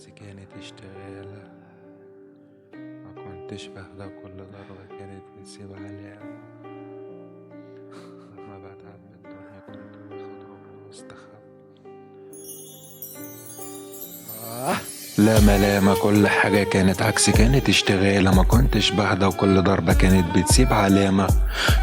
عكسي كانت اشتغالة، ما كنتش بهدى كل ضربة كانت بتسيب علامة. لما بتعب من الدنيا كنت باخد ركن واستخبى. لا ملامة كل حاجة كانت عكسي كانت اشتغالة، ما كنتش بهدى وكل ضربة كانت بتسيب علامة.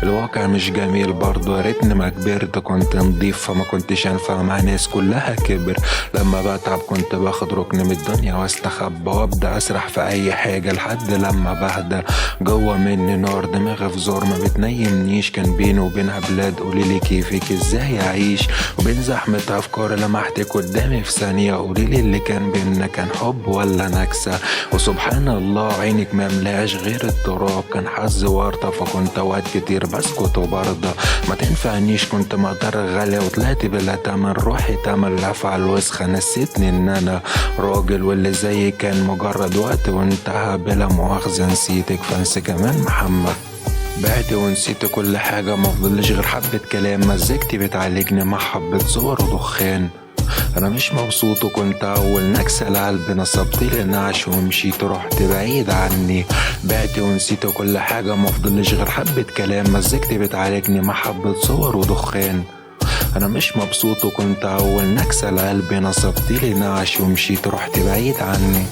الواقع مش جميل برضو، يا ريتني ما كبرت كنت نضيف، فما كنتش انفع مع ناس كلها كبر. لما بتعب كنت باخد ركن من الدنيا واستخبى وابدا اسرح في اي حاجة لحد لما بهدى. جوه مني نار دماغي في زور ما بتنيمنيش، كان بيني وبينها بلاد قوليلي كيفك ازاي اعيش، وبين زحمة افكار لمحتك قدامي في ثانية. قوليلي اللي كان بينا كان حب ولا نكسة، وسبحان الله عينك ما ملاش غير التراب. كان حظي ورطة فكنت اوقات كتير بسكت وبرضى ما تنفعنيش، كنت مقدار غالية وطلعت بلا تمن. روحي تمن لفع الوسخة نسيتني ان انا راجل، واللي زي كان مجرد وقت وانتهى بلا مؤاخذة. نسيتك فانسى كمان محمد، بعت ونسيت كل حاجة مفضلش غير حبة كلام. مزجتي بتعالجني مع حبة صور ودخان. انا مش مبسوط وكنت اول نكسة لقلبي، نصبتلي نعش ومشيت رحت بعيد عني. بعت ونسيت كل حاجة مفضلش غير حبة كلام. مزجتي بتعالجني مع حبة صور ودخان. انا مش مبسوط وكنت اول نكسة لقلبي، نصبتلي نعش ومشيت رحت بعيد عني.